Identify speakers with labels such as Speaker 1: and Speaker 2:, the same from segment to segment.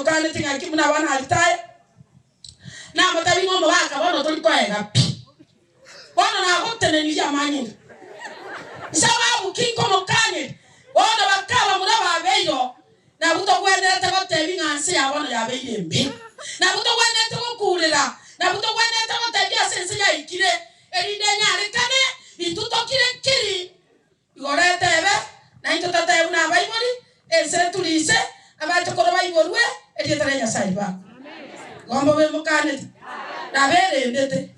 Speaker 1: mukane tinga kimuna bana alitaye na matabi ngomo waka bono tulikoega pi bono na hotene ni jamani sababu kinko mukane bono bakaba muraba beyo na buto kwenda tako tebi nganse ya bono ya beire mbi na buto kwenda tako kulira na buto kwenda tako tebi asense ya ikire erinde nyare kane itutokire kiri igorete ebe na itotata una baiboli ese tulise abacho koro baibolwe erietare Nyasaye ba gombo be mukane na bere ndete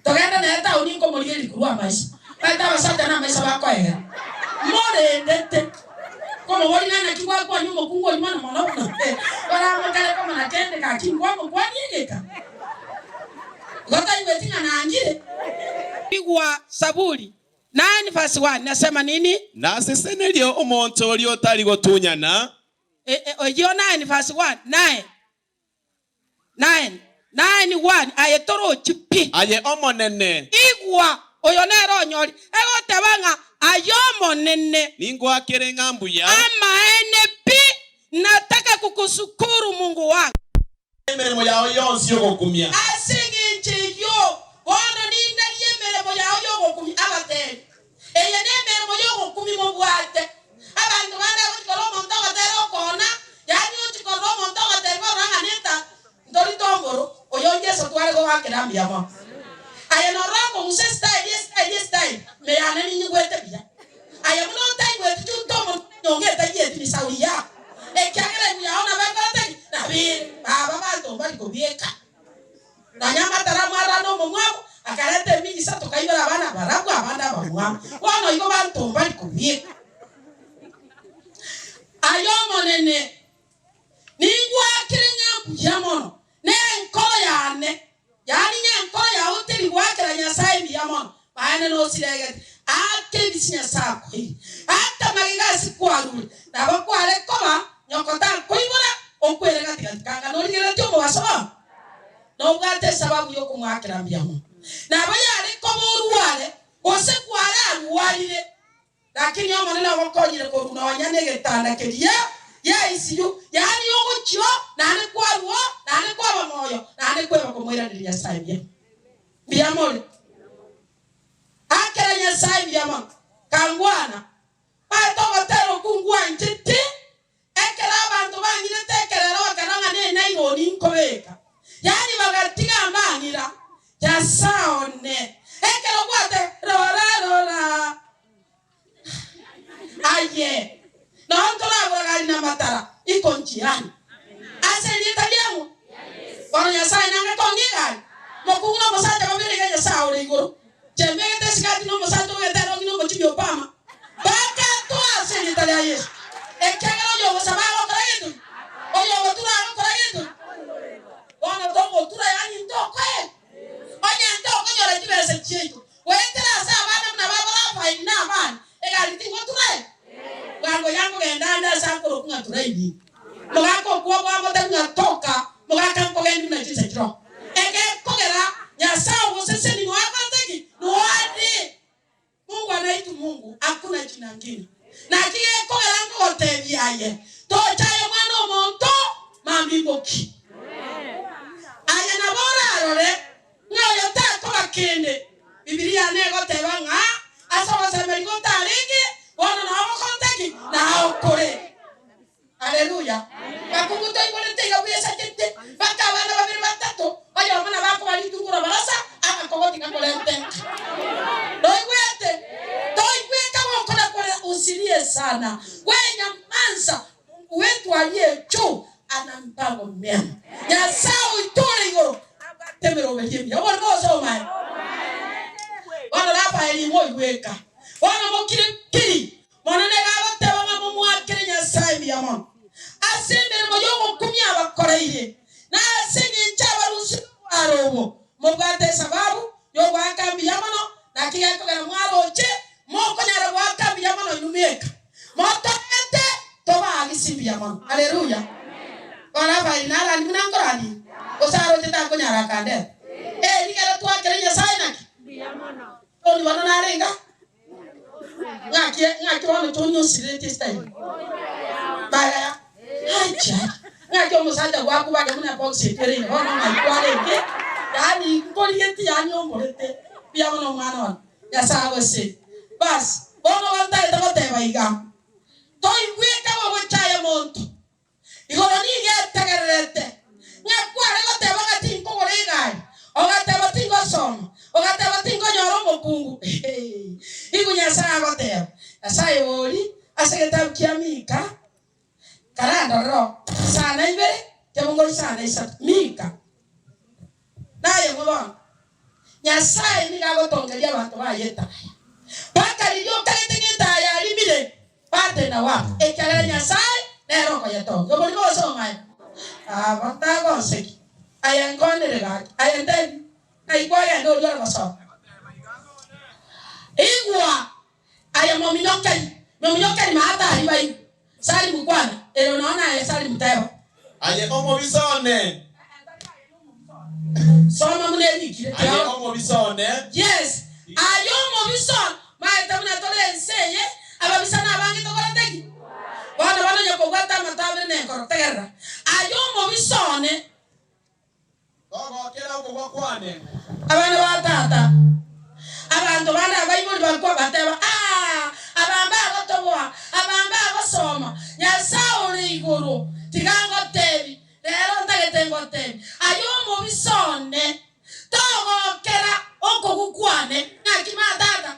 Speaker 1: togenda na eta uninko murieri kurwa maisha bata basata na maisha bako ega more ndete como wali na kiwa kwa nyumo kungo imana mwana bara mukale kama na kende ka kingwa kwa niegeka gota iwetinga na angire igwa Saburi 9:1 nasema nini?
Speaker 2: Na sesenelio omonto oli otali gotunyana.
Speaker 1: Oyo 9:1 9:1 ayetoro chipi.
Speaker 2: Aye omonene.
Speaker 1: Igwa oyo nero nyori. Ego tebanga ayo monene.
Speaker 2: Ningwa kere ngambu ya.
Speaker 1: Ama pi nataka kukushukuru Mungu wangu.
Speaker 2: Emeremo yao yonsi yoko kumia.
Speaker 1: Asingi nchiyo. Wana nina yemeremo yao yoko kumia abate. Eye nemeremo yoko kumia Mungu wate. Abantu bana utikolo montoka tero kona. Yani utikolo montoka tero ranga neta. Ndori tomboro. Oyo Yesu twale go wakira mbiyamo. Aya no rango use style. Me yana ni ngwete bia. Aya muno tai wetu tuntomo nyongeta yeti ni sauya. Ekyagere nyaona bakote na bi baba bantu bali kubieka. Na nyama taramara no mumwabo akalete miji sato kaibara bana barabu abanda bamwa. Wano iko bantu bali kubieka. Ayo monene. Ningwa kirenya buyamono. Ne nkolo yane. Yani nkolo ya hoteli wakira Nyasaye biyamono. Baane no siregete. Ate bisinya sako. Ata magigasi kwaru. Na bakware koma nyokota koibora okwere katika no ligera tyo mo wasaba. No gate sababu yo kumwakira biyamono. Na bayale komo ruwale ose kwara ruwalire. Lakini yo manena wakonyire ko runa wanyane getanda kedia. Ya isiyo yani yogo chyo nane kwa ruo nane kwa bamoyo nane kwa bakomwera ndi Nyasaye bia. Biyamono. Akira Nyasaye biyamono. Kangwana. Ato batero kungwa ntete. Ekera abantu bangire tekerera wakaranga ne ironi nkobeka. Yani bagatiga amangira. Yasaone. Ekera kwate rora. Aye. No ntola bwagali na matara iko njiani. Ase ni taliamu. Bwana Nyasaye nanga kongiga. Mokunga mosata babiri ga Nyasaye ore igoro. Chembege tesikati no mosato wetero ngino mochibyo pama. Baka to ase ni talia Yesu. Ekagero yo sabalo kraedo. Oyo otura kraedo. Bwana tongo otura yani ndoko e. Onya ndoko nyora jibese chiko. Wetera sa bana na babara fa ina man. Egali tingo tura. Wango yango gendanda sakoro kunga turaidi. Mogako kwa bwabo tanga toka, mogaka kogendi na tisa tro. Ege kogera Nyasaye wosese ni wakateki. Noadi. Mungu anaitu Mungu, hakuna jina ngine. Na kiye kogera ngo tebiaye. Tochaye mwana monto mambiboki. Aya na bora arore, ngayo ta ko kende. Biblia nego tebanga, asawa samerigo taringi. Wana na wakonteki na okore. Haleluya. Bakunguto ibone tega buyesa tete. Baka bana babiri batatu. Oyo mana bako bali tungura barasa aka kogoti kakolente. Doigweta wako kole usilie sana. Wenya mansa wetu aliye juu ana mpango mema. Nyasaye itore igoro. Temero wejemi. Wana mozo mai. Wana rapa elimo igweka. Wana mokire kiri. Mwana nega abate banga mumwakire Nyasaye biyamono. Asembere moyo kumya abakoreire. Na asenye nchaba rusu arobo. Mugate sababu yo gwaka biyamono na kiya ko gara mwaro che moko nyara gwaka biyamono inumeka. Moto ete toba agisi biyamono. Haleluya. Wana ba inala ni nangorani. Osaro teta ko nyara kande. Nigera twakire Nyasaye naki biyamono. Oni wana narenga. Ngaki wana tonyo sirete style. Baya. Haja. ngakyo musajja gwakubaga muna box etere ne bono ngaikwale ke yani ngoliyeti yani omorete bia bono mwana wana yasago se bas bono wanta ito teba iga toi weka wo chaya monto igoro ni getegerete nyakwale go teba ngati ko goregai ogateba tingo som ogateba tingo nyoro mokungu igunya sago teba asaye woli asegeta kiamika karanda ro sana ibe tebongoli sana isa mika naye mubona nyasaye ni gago tongeria abantu bayeta baka lilio kaletengeta ya limide pate na wa ekala nyasaye na roko ya tongo boli go so mai bata go seki ayangone ga ayende ai kwa ya ndo ndo so igwa ayamominyokai maata alibai sali mukwana ero naona ya sali mteba
Speaker 2: aye omo bisone
Speaker 1: soma muneni kile
Speaker 2: aye omo bisone
Speaker 1: yes ayo omo bison maeta muna tole enseye ababisana abangi tokora teki bana nyoko gwata matabe ne korotegera ayo omo bisone
Speaker 2: gogo kera uko gwakwane
Speaker 1: abana batata abantu bana abayibuli bakwa bateba abamba agotoboa abamba agosoma nyasauri iguru tigango tebi lero ntagetengo tebi ayo mu bisone togo kera oko gukwane nakimatata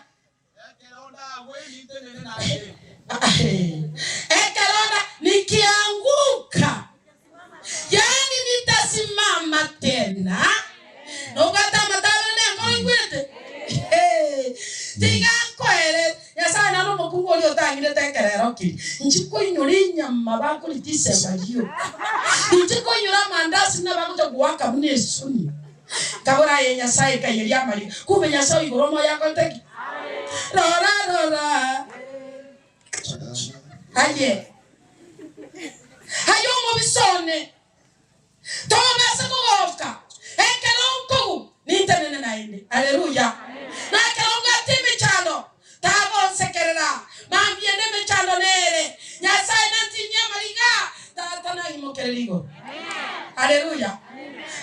Speaker 1: ekelonda nikianguka yani nitasimama tena nogata matabe ne ngwete tigankwere yasa na no mukungu oli otangire tekerero ki njiko inyuri nyama bako litise bagio njiko inyura mandasi na bako gwaka mune suni kabura ye yasa ikayiri amali kube yasa igoromo yako teki rora hayo mo bisone to basa ko ofka ekelonko nintene nainde haleluya na kelonga timi chalo tago sekerera mambie ne mechalo nere nyasai nantinya mariga tatana imokererigo haleluya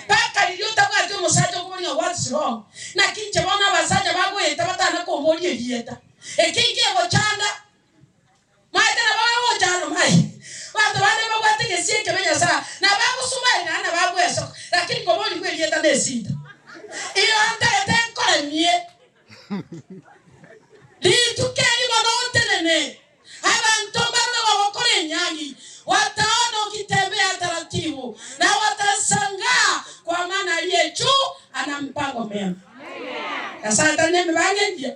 Speaker 1: baka iliyota kwa tu musajo kumenya what's wrong na kinje bona basaja bagweta batana ko mboli elieta ekinge go chanda maita na bawo chano mai watu bane bagwate kesieke menya sara na bago sumai na bagweso lakini ko mboli ko elieta desita iyo anta etenkore mie litukeni monotenene abantu bana wakore nyangi wataona ukitembea taratibu na watashangaa kwa maana aliye juu ana mpango mema. Asante neme bangendia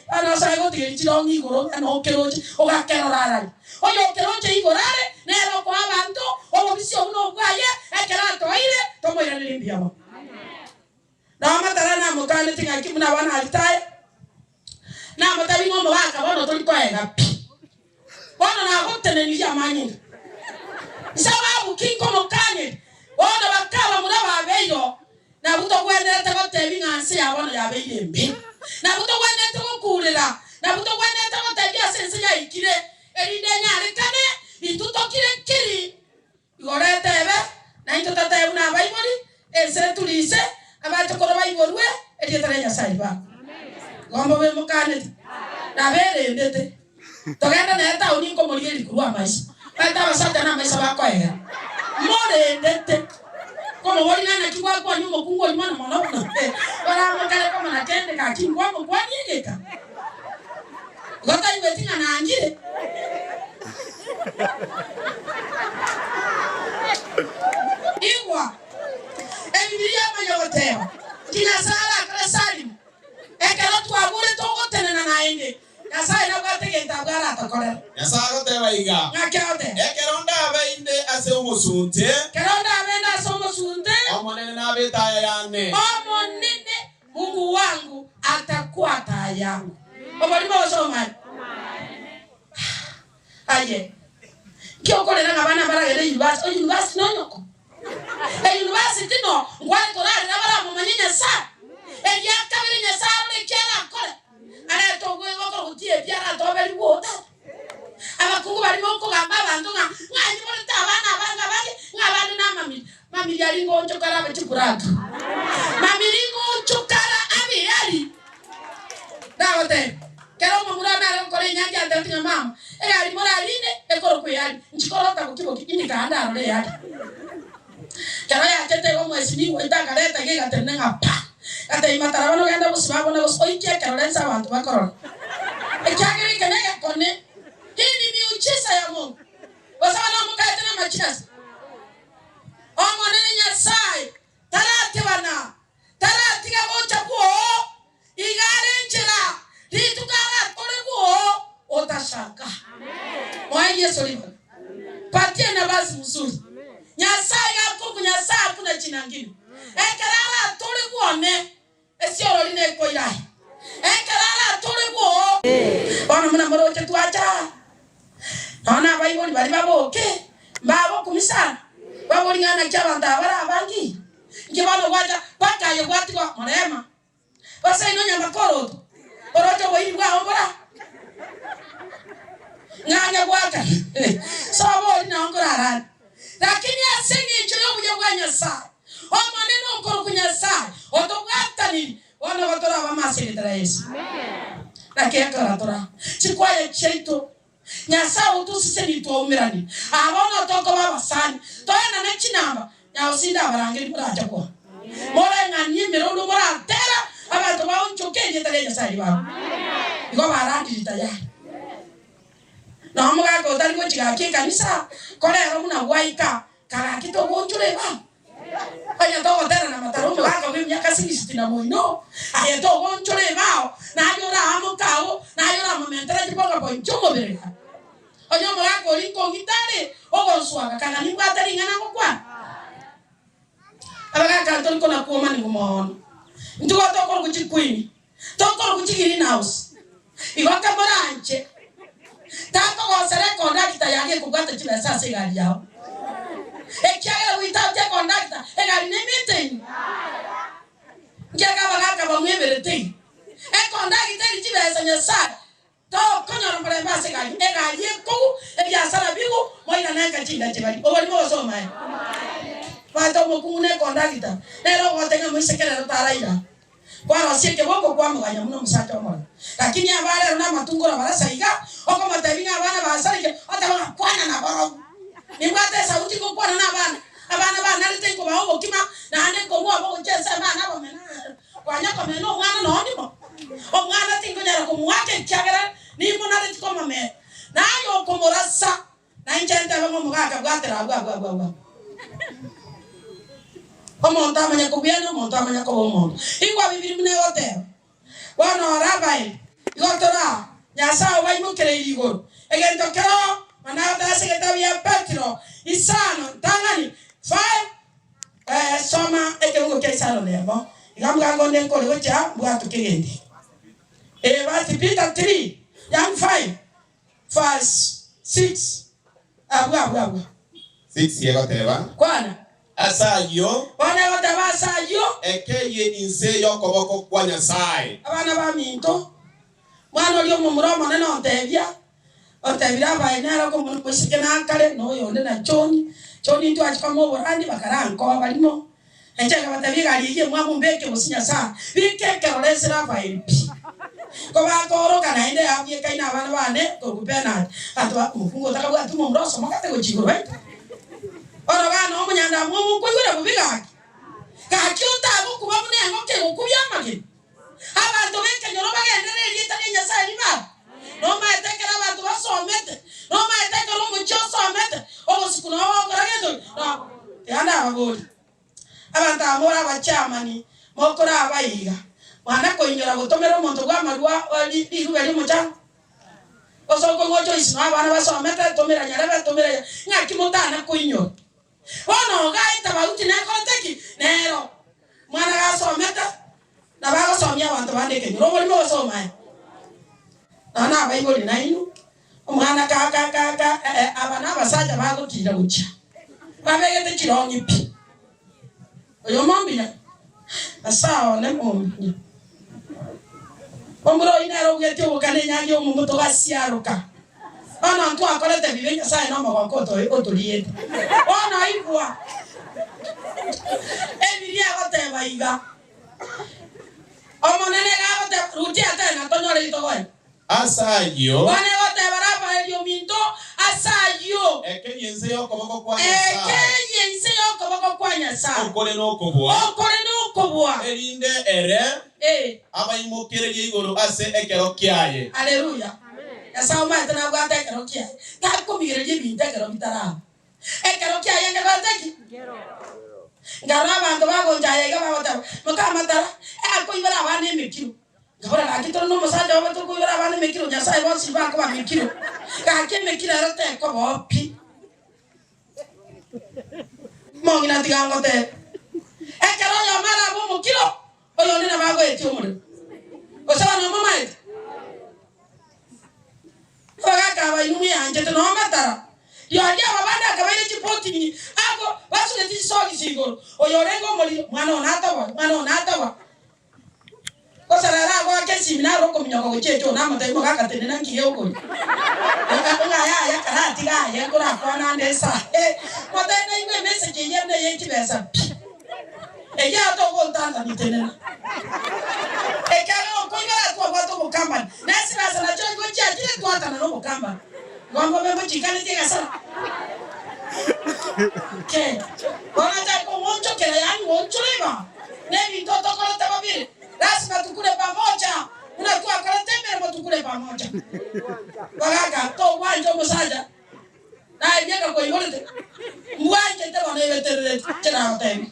Speaker 1: ana sago tigirichirongi igoro ana okeroje ogakerorara oyo okeroje igorare nero kwa abantu obobisi obuno bwaye ekera toire tomoira limbia mo na matara na mukane tinga kimuna bana alitaye na matabi ngomo baka bono tulikoega bono na hotene ni yamanyi sababu kinko mukanye bono bakaba muna babeyo na buto gwendera tako tebi nganse ya bono ya beyembe na buto gwendera tako kurira na buto gwendera tako tebi asense ya ikire erinde nyare kane ituto kiri igore tebe na ituto tebe na baiboli ese tulise abato ko baibolwe edietare ya saiba gombo be mukane na bere ndete togenda na eta uni ko mori eri kurwa maisha bata basata na maisha bakoega more ndete como wali na kiwa kwa nyumo kungo imana mona wala mukale kama na tende ka kingwa mo kwa nyegeka gota iwe tinga na angire iwa Biblia mayote kina sala kresalim ekero twagure togo tenena naende yasa ina kwate kentabara atokore
Speaker 2: yasa agote baiga
Speaker 1: ngakeote
Speaker 2: ekeronda abainde ase umusunte
Speaker 1: keronda abenda ase umusunte
Speaker 2: omonene na betaya yane
Speaker 1: omonene Mungu wangu atakuwa taa yangu obolimo osoma aye kiokolera ngabana baragere university nonyoko university no ngwale torare nabara mu manyinya sa eya kabiri nya sa le kera kole ara to gwe ngoko kutie biara to beri wota abakungu bari moko gamba bantu nga nganyi bole tabana banga bali mamiri yari ngonjo kara bachikuraga mamiri ngonjo kara abi yari dawote kero mamura na kore nyanja ndatinya mama yari moraline ekoro ku yari nchikoroka kukibo kini kaanda arole yari kero ya tete wo mwesi ni wenda kareta giga tenenga pa ate imatara bano genda busibabo na oikia kero lensa abantu bakoro ekyagere kenega kone hii ni miujiza ya Mungu wasana mukate na machina omonene Nyasaye tarate bana tarate gagocha kuo igare njira ritukara tore kuo otashaka amen Yesu lipo patie na basi mzuri Nyasaye akuku Nyasaye kuna jina ngine ekarara tore kuo ne esioro line ko irai ekarara tore kuo bana muna moroche tuacha ona Bible bali baboke babo kumisana babo lingana kyabanda bara bangi ngibano wacha paka yo kwatiko marema basa ino nyama koroto oroto boyi bwa ombora nganya gwaka sabo ina ongorara lakini asengi chyo bujya bwa Nyasaye o maneno nkoro ku Nyasaye otogwatani ona batora bamasirira Yesu amen nakeka tora chikwaye cheito Nyasaye utusise nitwomirani abona toko babasani toyana nekinamba yaosinda abarangiri muraje ko mora ngani mirondo mora tera abantu baunchokenye tale Nyasaye babo iko barandi tayari na muga ko tali ko chiga ke kanisa korero muna waika kara kito gonjure ba aya to tera na mataro muga ko myaka 60 na moino aya to gonjure ba na yora amukao na yora momentra jipoka po nchomo bereka oyo muga ko rinko ngitare ogonswaga kana nimbata lingana ko kwa abaga kanton ko na kuoma ni gumono ntuko to ko kuchikwini to ko kuchigiri house iwaka baranje tato ko sere conductor yake kugata chile sasa gari yao ekyala without a conductor egari ni meeting njaga baga ba mwebere te conductor chile sanya sa to konyo mpere base gari egari ko eya sara bigo moina nanka chinda chibali obali mo so mai pato mo kumune conductor nero wotenga mwisekera taraira kwa sieke boko kwa muganya muno musacha omwana lakini abale na matungura barasaiga oko matabinga abana basarike atabanga kwana na boro nibwate sauti ko kwana na abana bana liteko bawo kima na ande ko mwa boko chesa bana bo mena kwanya ko meno mwana no ndimo omwana tingo nyara ko mwake kyagera ni mona litiko mame na yo ko morasa na injenta bango mugaka bwatera bwa omonta amanya kubiano omonta amanya ko omonto igwa bibiri mune hotel wana rabai igotora Nyasaye waimukire igoro egento kero manata sekretari Petro isano tangani 5 soma ekengo kesalo lebo igamga ngonde nkole gocha bwatu kigende bati Peter 3 yang 5 verse 6 abwa
Speaker 2: 6 yegoteba
Speaker 1: kwana
Speaker 2: asayo
Speaker 1: bana batabasayo
Speaker 2: ekeye inse yokoboko kwa Nyasaye
Speaker 1: abana ba minto mwana oli omumuromo nene otebira bainera ko mun kusike na kale no yonde na choni ntu achikamo oborandi bakaranko balimo encheka batabiga aliye mwamu mbeke musinya sa bikeke olesera baimpi ko bakoro kana inde abye kaina abana bane ko kupena atwa mufungo takabwa tumo mroso makate ko chigoro bai ora bana omunyanda mwo kwigura bubiga kakyuta bokuba munengo ke okubyamage abantu benke nyoro bagendere yitanye Nyasaye niba no maetekera abantu basomete no maetekera umucyo somete obusikuna wogoragendo no yana abagori abantu amora abachamani mokora abayiga mwana ko inyora gutomera umuntu gwamarwa iruberi mucha osoko ngojo isino abana basomete tomera nyarebe tomera nyakimutana ko inyora ono gaita bauti na konteki nero mwana gasomete na bagasomya abantu bandeke nyoro boli mo basoma na Bible na inu omwana ka abana basaja bagutira gucha babegete kironyi pi oyo mambina asawa ne mombi omuro inero ugeti obukane nyangi omumoto gasiaruka ana ntu akorete bibe Nyasaye no magokoto otoliete ona igwa Ebiria gote baiga. Omonene gote rutia tena tonyore itogoe.
Speaker 2: Asayo.
Speaker 1: Wane gote baraba elio minto asayo.
Speaker 2: Ekenyense yokoboko kwa Nyasaye.
Speaker 1: Ekenyense yokoboko kwa Nyasaye.
Speaker 2: Okole n'okobwa.
Speaker 1: Okole n'okobwa.
Speaker 2: Erinde ere. Abayimukire igoro ase ekero kyaye.
Speaker 1: Haleluya. Nyasaye mate na bwate ekero kyaye. Takumire libinte ekero bitara. Ekero kyaye ngataki. Ngara abantu bagonjaye gabata. Mukamatara. Akuibara abane emikiro. Ngabara akitoro no musajja wabato kuibara abane emikiro Nyasaye bonsi bako ba mikiro. Kake emikiro erote ko bopi. Mongina tigangote. Ekero yo mara bo mukiro. Oyo nina bago eti omure. Osaba no mama eti. Oga ka ba yumi anje to no matara. Yo adia babanda ka ba ile chipoti ni. Ako basu ne tisogi sigoro. Oyo rengo moli mwana onatawa. Kosarara go ke seminaro ko minyoko go checho na mata imo ga katene na kiyo ko. Oga ya karati ga ya ko na ko na ndesa. Mata na iwe message ye na ye tibesa. Eya to go ntanda nitenena. Ekalo ko ngala to gwato mukamba. Nasi basa na cho go chia kile to atana no mukamba. Gombo bembo chikale tiga sana. Ke. Ona ta ko moncho kera yani moncho leba. Nevi toto ko ta babiri. Lazima tukule pamoja. Unakuwa kala tembele tukule pamoja. Bagaga to wanje musaja. Na yeka ko ingolete. Mwanje te bana yetere tena hotel.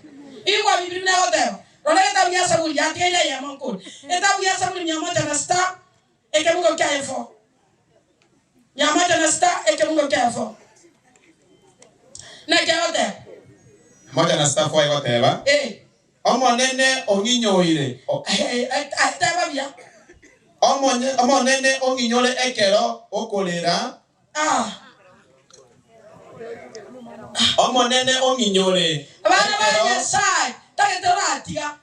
Speaker 1: Iwa bibiri na hotel. Rona ta buya sabuli ya tiya ya manko. Eta buya sabuli nyamata na sta ekemungo kaefo. Nyamata na sta ekemungo kaefo. Na hotel.
Speaker 2: Moja na sta fo egoteba. Omonene onginyoire.
Speaker 1: Ataba bia.
Speaker 2: Omonene onginyole ekero okolera. Omonene onginyole.
Speaker 1: Abana ba Nyasaye tagetera atiga.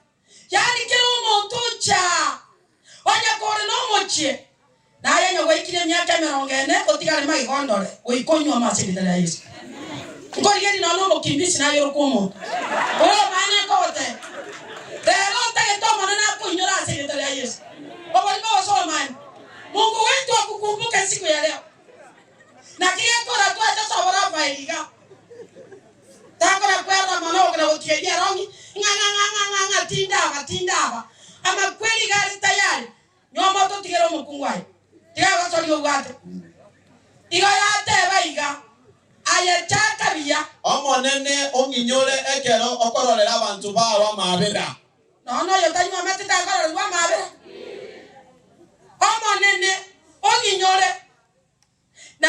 Speaker 1: Yani kero omuntu cha. Onya kore no mochie. Na yenya goikire myaka 40 otigale magigondore. Oikonywa masirita ya Yesu. Ngori gedi no no kimbisi na yoro kumo. Oro mane kote. Leo tagetoma na kunyora asirita ya Yesu. Obali ba so mane. Mungu wetu akukumbuke siku ya leo. Na kile kora tu acha sabara failiga. Takora kwenda mano kwa utiedia rongi nganga tindaba ama kweli gari tayari nyoma to tigero mukungwai tiga so liyo gate igo yate baiga aye chaka biya
Speaker 2: omonene onginyole ekero okororera abantu bawo mabera
Speaker 1: no yo tanywa metita kororwa mabera omonene onginyole na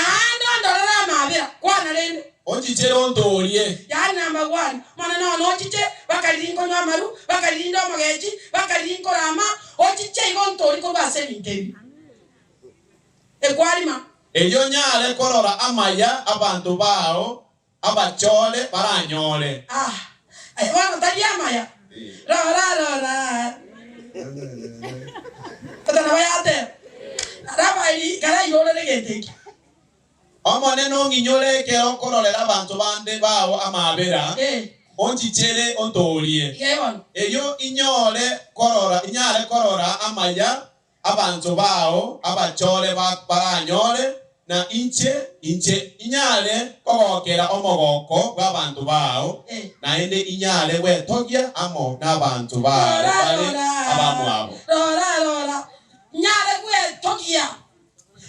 Speaker 1: ndorora mabera kwana lende
Speaker 2: Ochichero ontorie.
Speaker 1: Ya number 1. Mana no chiche bakalingo nyamaru, bakalindo mageji, bakalingo rama, ochiche igontori ko base mintebi. Ekwalima.
Speaker 2: Eyo nyale korora amaya abantu bao abachole baranyole.
Speaker 1: Ay wana tali amaya. Rora. Tata na bayate. Raba ili kala yole legete.
Speaker 2: Omonene onginyole ekero okororera abantu bande bawo amabera. Onchichere ontorie. Eyo inyale korora amaya abantu bawo abachole baranyole na inche inyale kogokera omogoko bw'abantu bawo na ende inyale wetogia amo n'abantu bawo bale abamwabo.
Speaker 1: Rora. Nyale wetogia.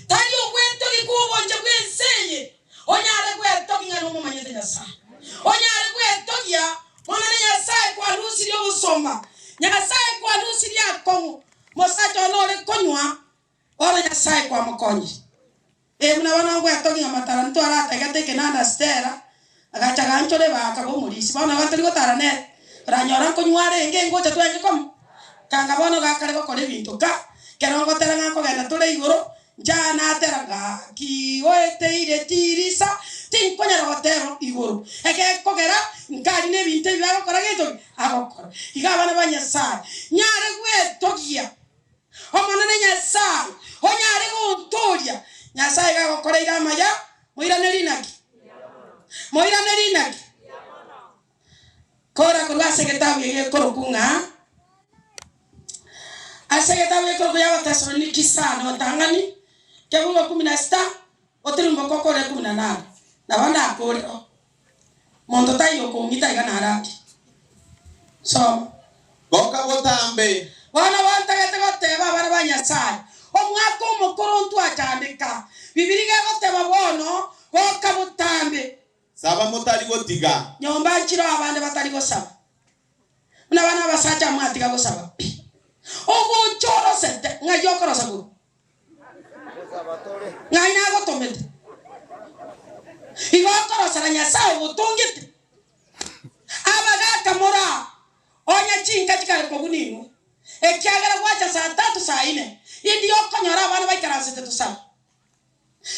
Speaker 1: Tali wetogi kubonje kwenseye. Onyale wetogi ngano mumanyete Nyasaye. Onyale wetogia mwana Nyasaye kwa lusi lyo usoma. Nyasaye kwa lusi lya kongo. Mosacho nole konywa. Ora Nyasaye kwa mukonyi. Muna wana wetogi ngamatara nto arata gateke nanda stera. Agacha ganchole baka bo mulisi. Bana batali gotarane. Ranyora konywa renge ngocha twenge kom. Kanga bono gakare gokore bintu ka. Kerongo teranga ko genda tole igoro. Jana teranga ki oete ire tirisa tinkonya rotero igoro eke kogera ngari ne binte byako korageto akokora igabana banyasa nyare gwe togia omonene nyasa onyare go ntoria nyasa iga gokora ira maya moira nelinaki kora kurwa asegetabu yekoro kunga asegetabu yekoro ya Wathesaloniki sana watangani kebuga 16 otirimbo kokore 18 na banda akore mondo tayo kongita igana haraki so
Speaker 2: Boka botambe
Speaker 1: wana wantagete goteba bana banyasaye omwaka omukuru ntwacandika bibiri gagoteba bono boka botambe
Speaker 2: saba mutali gotiga
Speaker 1: nyomba nchiro abande batali gosaba na bana basacha mwatiga gosaba ogo choro sente ngayokoro sabu ngayina gotomete igokoro saranya sawo butungite abaga kamora onya chinka chikale koguninu ekiagera gwacha saa 3 saa 4 indio konyora bana baikarasete tusaba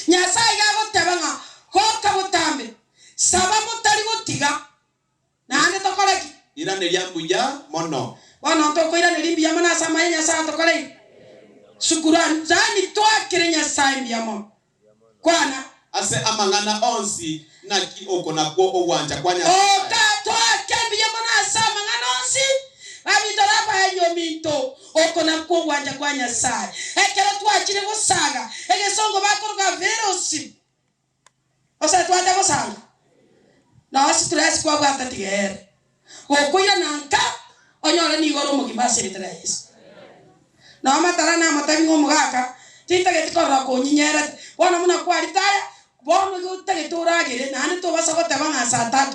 Speaker 1: nyasai gagotebanga hoka butambe saba mutali gotiga nande tokoreki
Speaker 2: irane lyambuya mono
Speaker 1: wana ntoko irane limbiya mana sama nyasa tokoreki sukuran zani twakire nyasai mbiyamo kwana
Speaker 2: ase amangana onsi na ki okona ko owanja kwanya
Speaker 1: oka twakambiyamo mana sama ngana onsi abitora pa enyominto okona ko owanja kwa nyasai ekero twakire gusaga egesongo bakoroga verosi osa twata gusaga na stress kwa bwata tigere okuya nanka onyora ni goro mugima seretera Yesu na matara na matabi ngomugaka titageti korra ko nyinyera bona muna kwalitaya bona gutageti uragire nani to basa goteba nga saa 3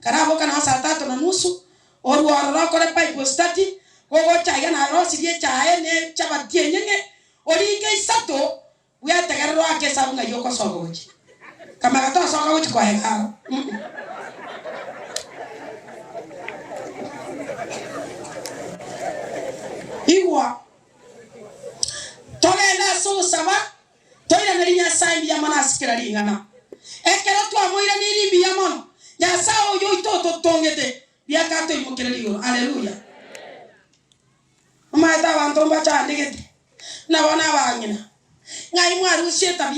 Speaker 1: karabo kana saa 3:30 orwara kore pipe stati gogo chaya na rosi die chaya ne chabatie nyenge oringe isato uyategerero ake sabunga yoko sogoji kama gato sogoji kwa heka Iwa togenda so saba toira nalinya sai ya mana sikira lingana ekero twa moira ni limbi ya mono ya sao yo itoto tongete bia kato imokere ligo haleluya mama ta wantomba cha ndigete na wana bangina ngai mwaru sieta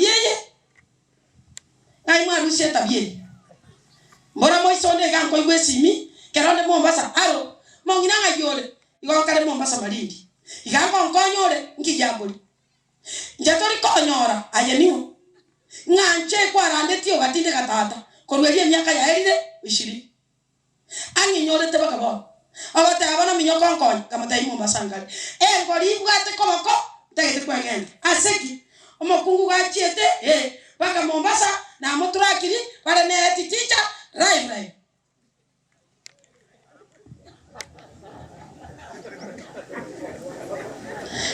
Speaker 1: bieye mbora moisonde ganko igwesimi keronde Mombasa aro mongina ngayole igokare Mombasa Malindi igambo nkonyore nkijabuli njatori konyora ayeniwo nganje kwarande tio gatinde gatata korwerie myaka ya erire 20 anginyore te bakabo abate abana minyoko nkonyo kamata Mombasa ngari ngori bwate komoko tegete kwengende aseki omokungu gachiete baka Mombasa na moturakiri bare ne titicha rai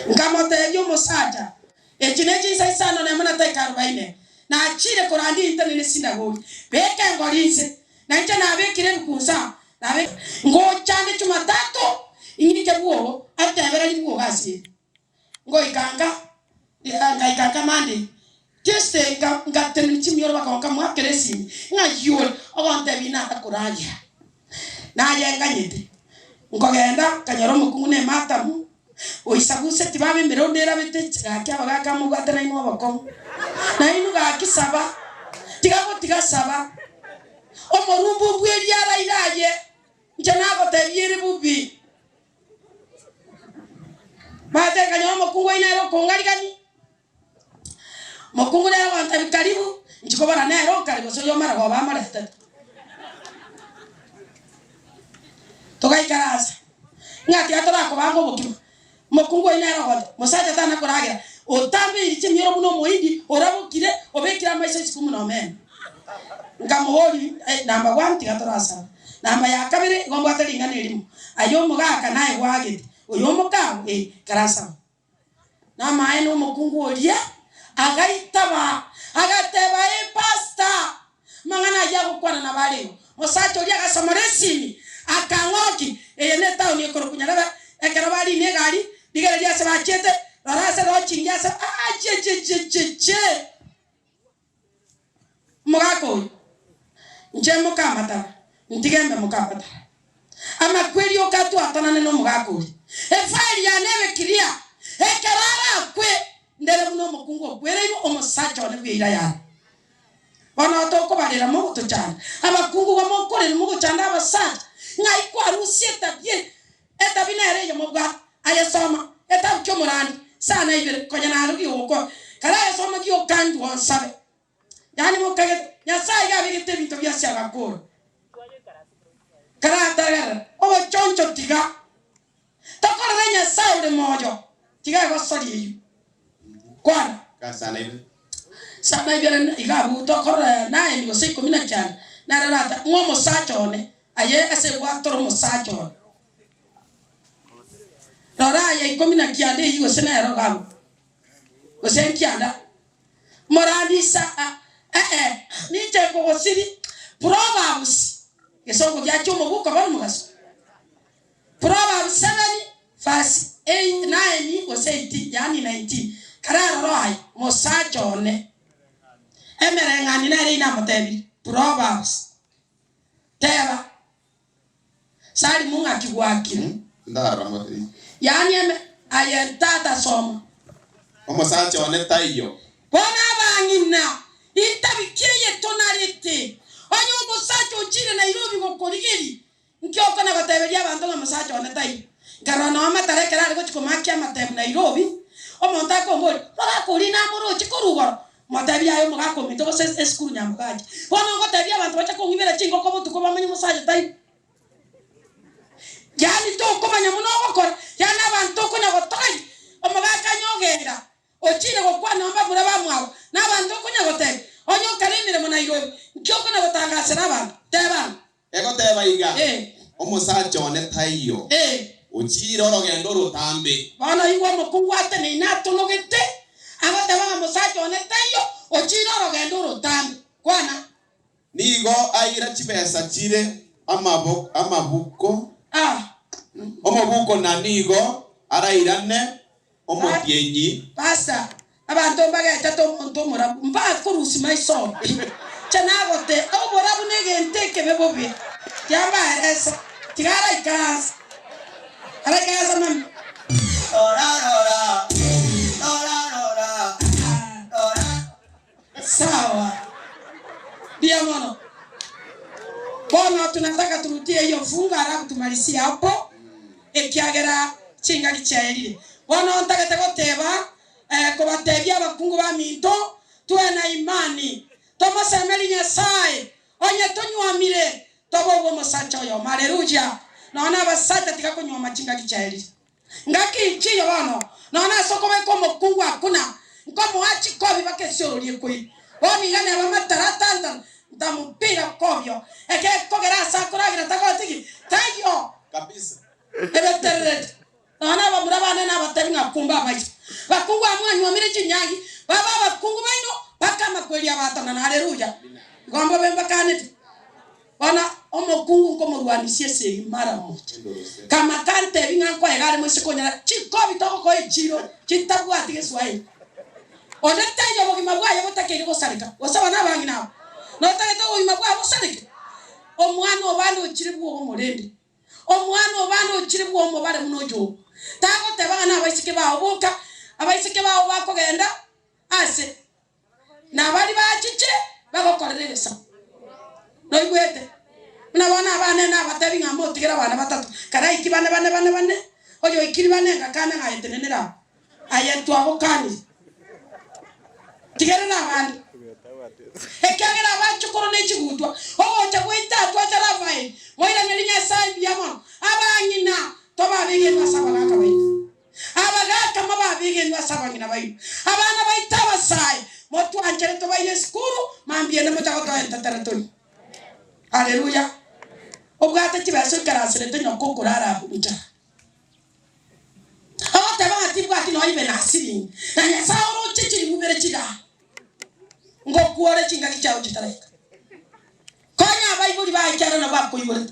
Speaker 1: ngamote yo musaja ekineji saisano na mwana taika 40 na achire korandi intene sinagogi beke ngorinse na nje na bekire bukunsa na be ngochande Jumatatu ingike buo atebera ni buo gasi ngo ikanga mande Tuesday ngatene chimyoro bakonka mwakeresi ngayol ogonte bina akuraja na yenganyete ngogenda kanyoro mukungune matamu oisabuse tibabe merondera betechika kya bagaka mugatana ino bakom na inu gakisaba tiga saba omorumbu bweri ara iraye njana gotebiere bubi mate kanyoro mukungu inero kongarigani mukungu nero wantabi karibu njikobara nero karibu so yomara go bamara tatu togaikarasa ngati atora ko bango bukima mukungu inero go musaja tana kuragira otambe iriche myoro muno moindi orabukire obekira maisha sikumu no men ngamuhori number 1 tigatorasa namba ya kabiri gombo ataringana elimu ayo mugaka naye gwagete oyo mukawo karasa na maeno mukungu oria agaitaba agateba pastor mangana ya gukwana na baleo musacha oria gasomoresini akangoki ene tauni ekorokunyaraba ekero bali negari digereria se bachete rarasa ro chingyasa che mugako nje mukamata ntigembe mukamata ama kweli okatu atanane no mugako efali ya nebe kiria ekerara kwe ndere muno mukungu kwere ibo omusacha one bwira ya bona otoko barira mu tuchana abakungu bamokore mu guchanda abasacha ngai kwa rusieta bien eta binere yo moga aya soma eta chomorani sana ibere konyana rugi uko kala ya soma ki okandu on sabe yani mo kage ya sai ga bigete binto bya sya ko kala tagara o choncho tiga takora renya sai de mojo tiga go sori kwana
Speaker 2: Kasana ibe.
Speaker 1: sana ibere igabu takora na endo se komina chan na rata ngomo sachone aye ase wa toro mo sachone rora ya komina kiande yiwo sena ero gabu o sen kianda moradi sa ni je ko siri Proverbs kesongo bya chomo buko bano mugaso Proverbs 7 verse 8 9 o 8 yani 19 karara roai mo sachone emere ngani na ina motebi Proverbs teba sari munga kiwaki
Speaker 2: Ndara mate.
Speaker 1: yani ayentata somo
Speaker 2: Omo sachone tayo.
Speaker 1: bona bangina intabikeye tonalite onyo musacho chire Nairobi ngokorigeri nkyoko na bateberia abantu nga musacho onetai garana amatareka ari gochikomakia matem Nairobi omonta kombori bakuri na muro chikorugoro matabia ayo mugakomito gose eskuru nyamugaji bona ngotabia abantu bacha kongibera chingo ko butuko bamenye musacho tai yani to komanya muno gokora yana abantu ko nyagotai omugaka nyogenda ochire gokwa namba bura bamwabo nabantu ko nyagotai onyo karimire mu Nairobi nkyoko na gotangasira abantu teba
Speaker 2: Ego teba iga. Omo sachone tayo. Uchire orogendo rutambe.
Speaker 1: Bana iwa mukungu ate ni natunogete abataba musachone tayo ochire orogendo rutambe kwana
Speaker 2: Nigo aira chipesa chire amabuko. Omabuko na nigo arairane omotyenyi.
Speaker 1: Pasa abantu bagaita to monto mora mba kurusi maiso chanagote obora bunege ke bebobe yamba esa tigara ikas ara casa mam ora sawa dia mono bona tunataka turutie hiyo funga alafu tumalizie hapo ekiagera chinga kichaelile bona nataka tegoteba kubatebia abakungu ba minto tuwe na imani tomasemeli Nyasaye onye tonywamire tobogo musacha yo haleluya naona basacha tikakunywa machinga kichaeli ngaki chiyo bano naona soko beko mukungu akuna ngomo achi kobi bakesoro liekoi boni ngane abamatarata ndamupira kobyo eke kogera sakura gira takotiki tayo
Speaker 2: Kabisa.
Speaker 1: ebeterere naona bamurabane n'abatari ngakumba abaje bakungu amwanywamire chinyagi baba bakungu baino bakama kweli abatana na haleluya ngomba bemba kanete ona omokungu komurwanisie se mara moja kama kante binga kwa egare musikonya chikobi toko ko echiro chitabwati geswai ona tayo bogima bwayo botakere gosarika wasabana bangi nawo no tayo bogima bwayo gosarika omwana obando chiribu omurende omwana obando chiribu omubare munojo tago tebana abaisike bawo boka abaisike bawo bakogenda ase na bali bachiche bagokoreresa no igwete na bana abane na batabi ngamo tigera bana batatu kara iki bane oyo ikiri bane ngakana ngayetenenera ayentu abokani tigera na bane ekagera abachukuru n'ekigutwa obo chagwita twachara vai moira ngelinya sai biamo abanyina toba bige basaba gakabai abagaka mababige basaba ngina bai abana baitaba sai motu anjere toba ile skuru mambie ne mutaka to entataratori haleluya obwate kibaso karasire tenyo kokurara buta awata bati bwati no ibe nasiri na nyasauro chichiri mubere chida ngokuore chinga kichao chitareka konya baibuli baikara na bako ibole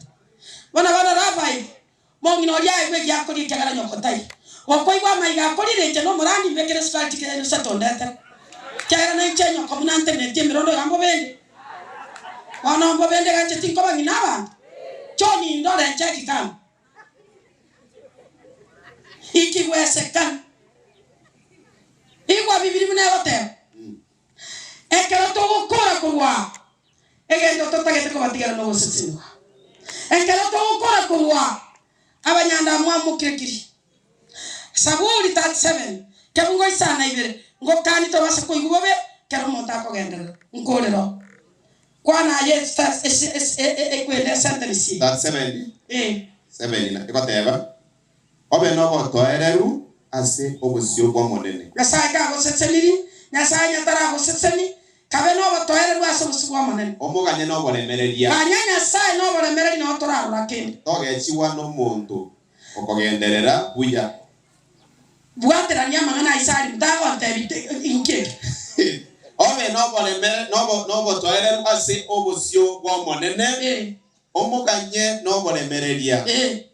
Speaker 1: bana rabai mongino lya ibe yako likagara nyokotai wakoigwa maiga kolire no murandi mbekere skati kene satondeta kyara na chenyo komunante ne timirondo gambo bende wana mbo bende gache tinko bangi naba choni ndole ncheki kama iki wesekana igwa bibiri mune wote ekero to gukora kurwa egendo to tagete ko batigara no gusitsinwa ekero to gukora kurwa abanyanda mwamu kirekiri Saburi 37 kebungo isana ibere ngo kani to basa ko igubobe kero monta ko gendero ngolero kwana ye ekwende sentence
Speaker 2: 7 7 ikoteba obe no boto ereru ase obusio bwa monene
Speaker 1: Nyasaye ka go setsemiri Nyasaye nyatara go setsemi kabe no boto ereru ase obusio bwa monene
Speaker 2: omuganye no boremereria
Speaker 1: kanya Nyasaye no boremereria no torarura kindi
Speaker 2: togechiwa no muntu okogenderera buya
Speaker 1: buaterania mangana isari mtago ntebite inke
Speaker 2: obe no boremere no boto ereru ase obusio bwa monene omuganye no boremereria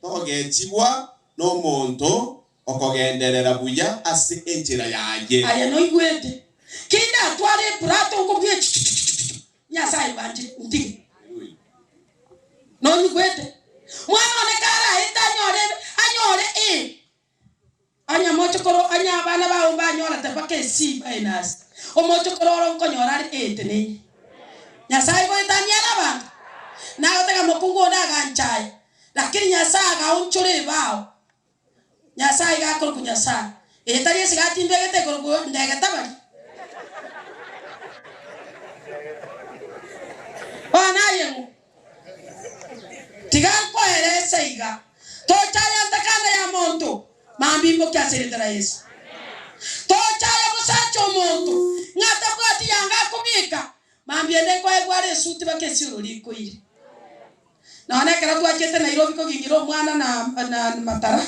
Speaker 2: togechiwa no muntu okogenderera buya ase enjira yaje
Speaker 1: aya no igwete kinda twale prato uko bye Nyasaye banje ndigi no igwete mwana ne kara anyore anya mochokoro anya bana ba umba nyora tepake si bainas o mochokoro ko nyora etene Nyasaye ko itania laba na otega mokungo na ganchai lakini Nyasaye ga unchore bao Nyasaye ga ko Nyasaye etari sigati mbegete ko ndege tabari bana yemu tiga ko erese iga to chaya ndakana ya monto mambi mbo kyaseretera Yesu to chaya musacho monto ngata ko ati yanga kubika mambi ende ko egware suti bakesi uriko ire na kera twachete Nairobi ko gingiro mwana na matara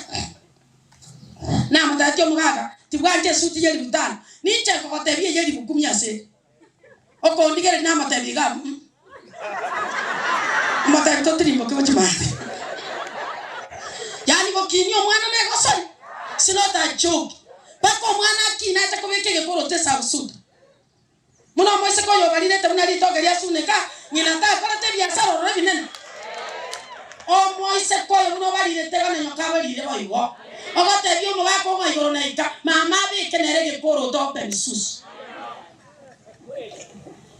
Speaker 1: na matatu mugaga tibwanje suti yeli butana niche ko tebye yeli bukumya se oko ndigere na matabiga matabi to trimbo ko chimate yani ko kinyo mwana ne ko sori sinota joke bako mwana kina cha ko beke ke koro tesa suti muno mo se ko yo balile te muna lito geria suneka nyina ta ko te bia saro re binene o mo se ko yo muno balile te bana nyoka balile boigo ogo te bio mo ba ko ma yoro na ika mama be kenere ke koro to pe sus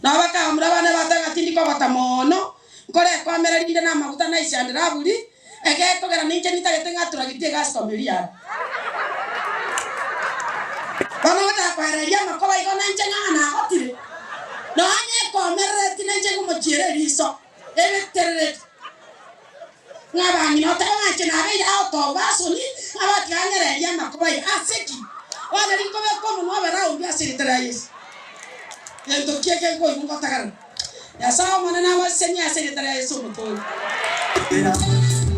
Speaker 1: na baka amra bana batanga tindi ko batamono kore kwa mera linde na makuta na isandra buri ege ko gara ninche nitagetenga turagitie gas komeria bana wata kwa relia makoba iko nanche ngana hotire no anye ko mera tinenche ko mochire riso ebe terre ngaba ni nota wanche na be ya to basoni abati angere ya makoba ya aseki wale liko be ko no abera ubi asiritra Yesu ento kieke ko ngota gara ya sawa mwana na wasenya asiritra Yesu mutoi